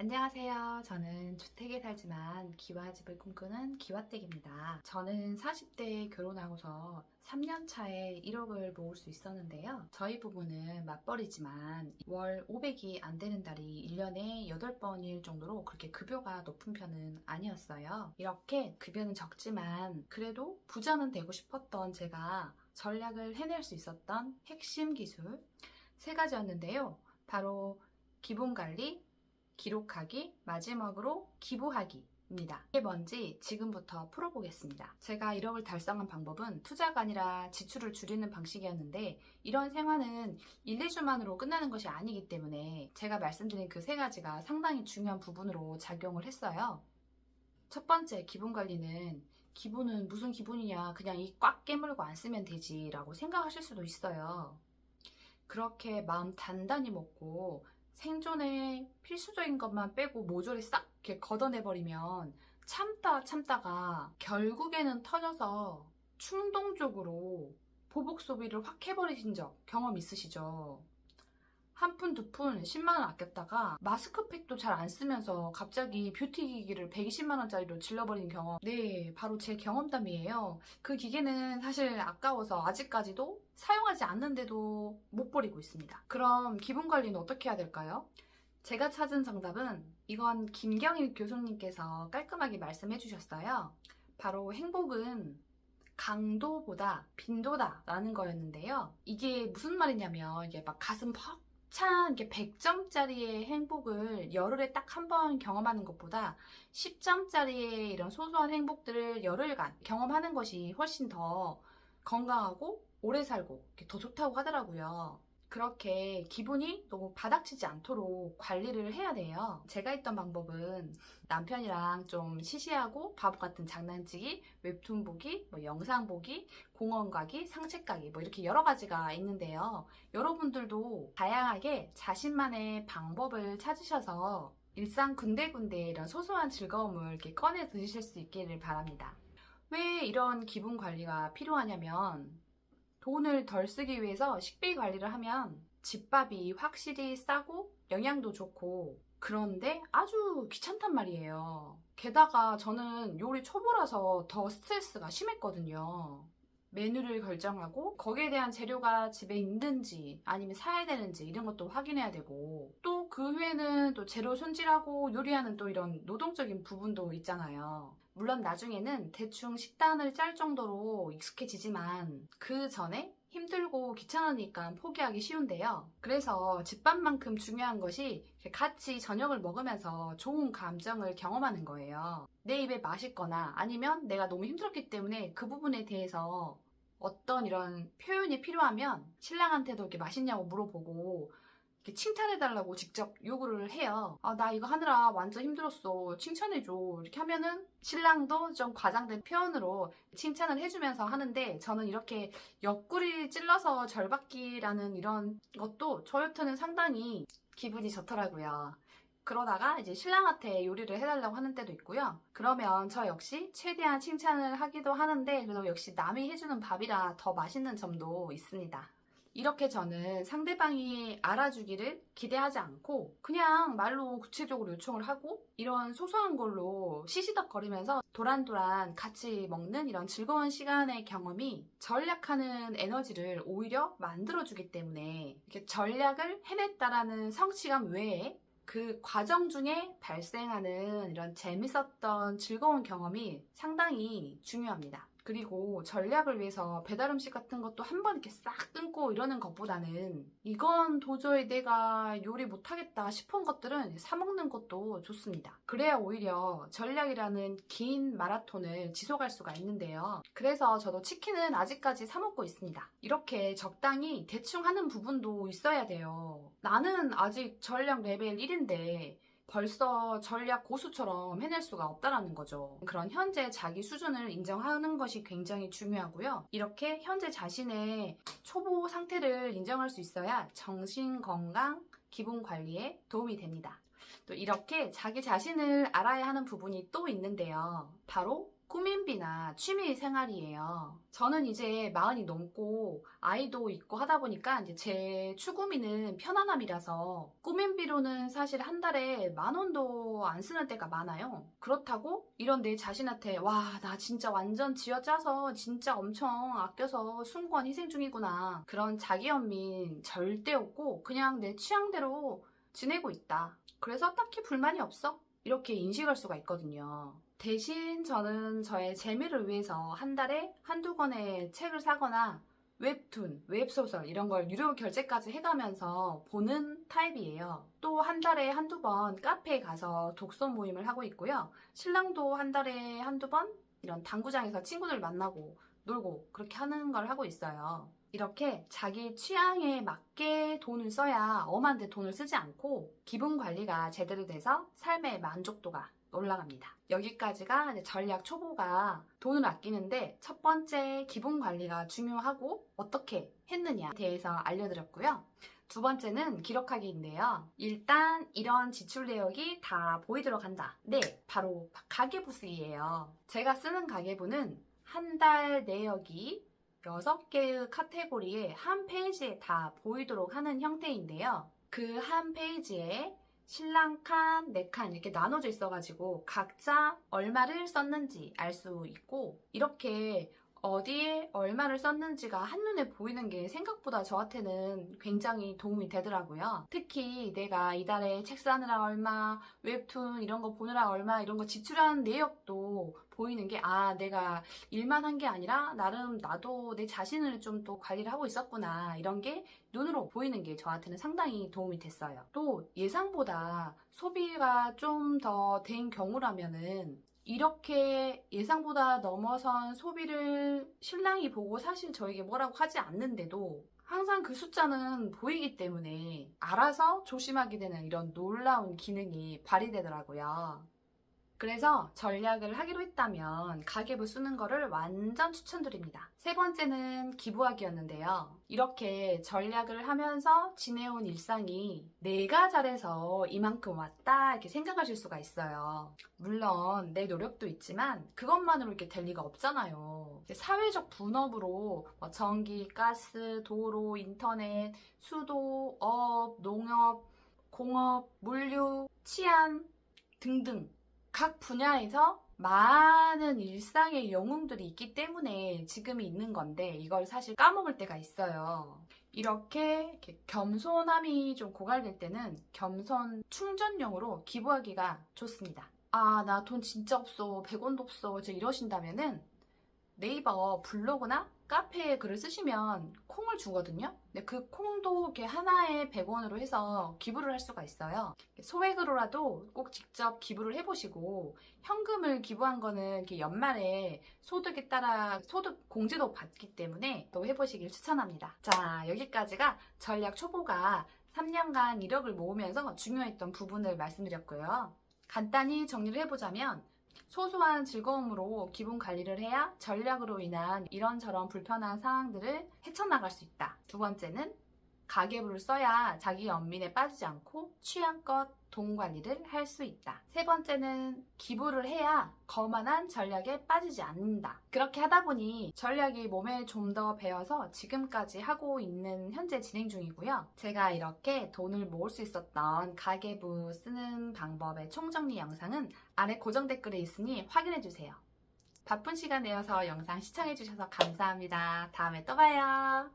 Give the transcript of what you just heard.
안녕하세요. 저는 주택에 살지만 기와집을 꿈꾸는 기와댁입니다. 저는 40대에 결혼하고서 3년 차에 1억을 모을 수 있었는데요. 저희 부부는 맞벌이지만 월 500이 안 되는 달이 1년에 8번일 정도로 그렇게 급여가 높은 편은 아니었어요. 이렇게 급여는 적지만 그래도 부자는 되고 싶었던 제가 전략을 해낼 수 있었던 핵심 기술 3가지였는데요. 바로 기본관리, 기록하기, 마지막으로 기부하기입니다. 이게 뭔지 지금부터 풀어보겠습니다. 제가 1억을 달성한 방법은 투자가 아니라 지출을 줄이는 방식이었는데 이런 생활은 1, 2주만으로 끝나는 것이 아니기 때문에 제가 말씀드린 그 3가지가 상당히 중요한 부분으로 작용을 했어요. 첫 번째, 기본관리는 기분은 무슨 기분이냐, 그냥 이 꽉 깨물고 안 쓰면 되지 라고 생각하실 수도 있어요. 그렇게 마음 단단히 먹고 생존에 필수적인 것만 빼고 모조리 싹 이렇게 걷어내버리면 참다가 결국에는 터져서 충동적으로 보복 소비를 확 해버리신 적 경험 있으시죠? 한 푼, 두 푼, 10만 원 아꼈다가 마스크팩도 잘 안 쓰면서 갑자기 뷰티 기기를 120만 원짜리로 질러버린 경험. 네, 바로 제 경험담이에요. 그 기계는 사실 아까워서 아직까지도 사용하지 않는데도 못 버리고 있습니다. 그럼 기분 관리는 어떻게 해야 될까요? 제가 찾은 정답은 이건 김경일 교수님께서 깔끔하게 말씀해 주셨어요. 바로 행복은 강도보다 빈도다 라는 거였는데요. 이게 무슨 말이냐면 이게 막 가슴 벅찬 100점짜리의 행복을 열흘에 딱 한 번 경험하는 것보다 10점짜리의 이런 소소한 행복들을 열흘간 경험하는 것이 훨씬 더 건강하고 오래 살고 더 좋다고 하더라고요. 그렇게 기분이 너무 바닥치지 않도록 관리를 해야 돼요. 제가 했던 방법은 남편이랑 좀 시시하고 바보 같은 장난치기, 웹툰 보기, 영상 보기, 공원 가기, 산책 가기 이렇게 여러 가지가 있는데요. 여러분들도 다양하게 자신만의 방법을 찾으셔서 일상 군데군데 이런 소소한 즐거움을 이렇게 꺼내 드실 수 있기를 바랍니다. 왜 이런 기분 관리가 필요하냐면 돈을 덜 쓰기 위해서 식비 관리를 하면 집밥이 확실히 싸고 영양도 좋고 그런데 아주 귀찮단 말이에요. 게다가 저는 요리 초보라서 더 스트레스가 심했거든요. 메뉴를 결정하고 거기에 대한 재료가 집에 있는지 아니면 사야 되는지 이런 것도 확인해야 되고 또 그 후에는 또 재료 손질하고 요리하는 또 이런 노동적인 부분도 있잖아요. 물론 나중에는 대충 식단을 짤 정도로 익숙해지지만 그 전에 힘들고 귀찮으니까 포기하기 쉬운데요. 그래서 집밥만큼 중요한 것이 같이 저녁을 먹으면서 좋은 감정을 경험하는 거예요. 내 입에 맛있거나 아니면 내가 너무 힘들었기 때문에 그 부분에 대해서 어떤 이런 표현이 필요하면 신랑한테도 이렇게 맛있냐고 물어보고 이렇게 칭찬해달라고 직접 요구를 해요. 아, 나 이거 하느라 완전 힘들었어. 칭찬해줘. 이렇게 하면은 신랑도 좀 과장된 표현으로 칭찬을 해주면서 하는데 저는 이렇게 옆구리 찔러서 절받기라는 이런 것도 저한테는 상당히 기분이 좋더라고요. 그러다가 이제 신랑한테 요리를 해달라고 하는 때도 있고요. 그러면 저 역시 최대한 칭찬을 하기도 하는데 그래도 역시 남이 해주는 밥이라 더 맛있는 점도 있습니다. 이렇게 저는 상대방이 알아주기를 기대하지 않고 그냥 말로 구체적으로 요청을 하고 이런 소소한 걸로 시시덕거리면서 도란도란 같이 먹는 이런 즐거운 시간의 경험이 전략하는 에너지를 오히려 만들어주기 때문에 이렇게 전략을 해냈다라는 성취감 외에 그 과정 중에 발생하는 이런 재밌었던 즐거운 경험이 상당히 중요합니다. 그리고 전략을 위해서 배달 음식 같은 것도 한 번 이렇게 싹 끊고 이러는 것보다는 이건 도저히 내가 요리 못하겠다 싶은 것들은 사 먹는 것도 좋습니다. 그래야 오히려 전략이라는 긴 마라톤을 지속할 수가 있는데요. 그래서 저도 치킨은 아직까지 사 먹고 있습니다. 이렇게 적당히 대충 하는 부분도 있어야 돼요. 나는 아직 전략 레벨 1인데 벌써 전략 고수처럼 해낼 수가 없다라는 거죠. 그런 현재 자기 수준을 인정하는 것이 굉장히 중요하고요. 이렇게 현재 자신의 초보 상태를 인정할 수 있어야 정신 건강, 기분 관리에 도움이 됩니다. 또 이렇게 자기 자신을 알아야 하는 부분이 또 있는데요. 바로 꾸민비나 취미 생활이에요. 저는 이제 마흔이 넘고 아이도 있고 하다 보니까 이제 제 추구미는 편안함이라서 꾸민비로는 사실 한 달에 10,000원도 안 쓰는 때가 많아요. 그렇다고 이런 내 자신한테 와, 나 진짜 완전 쥐어짜서 진짜 엄청 아껴서 숭고한 희생 중이구나. 그런 자기 연민 절대 없고 그냥 내 취향대로 지내고 있다. 그래서 딱히 불만이 없어. 이렇게 인식할 수가 있거든요. 대신 저는 저의 재미를 위해서 한 달에 한두 권의 책을 사거나 웹툰, 웹소설 이런 걸 유료 결제까지 해가면서 보는 타입이에요. 또 한 달에 한두 번 카페에 가서 독서 모임을 하고 있고요. 신랑도 한 달에 한두 번 이런 당구장에서 친구들 만나고 놀고 그렇게 하는 걸 하고 있어요. 이렇게 자기 취향에 맞게 돈을 써야 엄한데 돈을 쓰지 않고 기분 관리가 제대로 돼서 삶의 만족도가 올라갑니다. 여기까지가 이제 전략 초보가 돈을 아끼는데 첫 번째 기분 관리가 중요하고 어떻게 했느냐에 대해서 알려드렸고요. 두 번째는 기록하기인데요. 일단 이런 지출 내역이 다 보이도록 한다. 네, 바로 가계부 쓰기예요. 제가 쓰는 가계부는 한 달 내역이 6개의 카테고리에 한 페이지에 다 보이도록 하는 형태인데요. 그 한 페이지에 신랑 칸, 내 칸 이렇게 나눠져 있어가지고 각자 얼마를 썼는지 알 수 있고 이렇게 어디에 얼마를 썼는지가 한눈에 보이는 게 생각보다 저한테는 굉장히 도움이 되더라고요. 특히 내가 이달에 책 사느라 얼마, 웹툰 이런 거 보느라 얼마 이런 거 지출하는 내역도 보이는 게 내가 일만 한 게 아니라 나름 나도 내 자신을 좀 또 관리를 하고 있었구나 이런 게 눈으로 보이는 게 저한테는 상당히 도움이 됐어요. 또 예상보다 소비가 좀 더 된 경우라면은 이렇게 예상보다 넘어선 소비를 신랑이 보고 사실 저에게 뭐라고 하지 않는데도 항상 그 숫자는 보이기 때문에 알아서 조심하게 되는 이런 놀라운 기능이 발휘되더라고요. 그래서 전략을 하기로 했다면 가계부 쓰는 거를 완전 추천드립니다. 세 번째는 기부하기였는데요. 이렇게 전략을 하면서 지내온 일상이 내가 잘해서 이만큼 왔다 이렇게 생각하실 수가 있어요. 물론 내 노력도 있지만 그것만으로 이렇게 될 리가 없잖아요. 사회적 분업으로 전기, 가스, 도로, 인터넷, 수도, 업, 농업, 공업, 물류, 치안 등등 각 분야에서 많은 일상의 영웅들이 있기 때문에 지금이 있는 건데 이걸 사실 까먹을 때가 있어요. 이렇게 겸손함이 좀 고갈될 때는 겸손 충전용으로 기부하기가 좋습니다. 나 돈 진짜 없어. 100원도 없어. 이러신다면은 네이버 블로그나 카페에 글을 쓰시면 콩을 주거든요. 근데 그 콩도 이렇게 하나에 100원으로 해서 기부를 할 수가 있어요. 소액으로라도 꼭 직접 기부를 해보시고 현금을 기부한 거는 이렇게 연말에 소득에 따라 소득 공제도 받기 때문에 또 해보시길 추천합니다. 자, 여기까지가 전략 초보가 3년간 1억을 모으면서 중요했던 부분을 말씀드렸고요. 간단히 정리를 해보자면 소소한 즐거움으로 기분 관리를 해야 전략으로 인한 이런저런 불편한 상황들을 헤쳐나갈 수 있다. 두 번째는 가계부를 써야 자기 연민에 빠지지 않고 취향껏 돈 관리를 할 수 있다. 세 번째는 기부를 해야 거만한 전략에 빠지지 않는다. 그렇게 하다 보니 전략이 몸에 좀 더 배어서 지금까지 하고 있는 현재 진행 중이고요. 제가 이렇게 돈을 모을 수 있었던 가계부 쓰는 방법의 총정리 영상은 아래 고정 댓글에 있으니 확인해주세요. 바쁜 시간 내어서 영상 시청해주셔서 감사합니다. 다음에 또 봐요.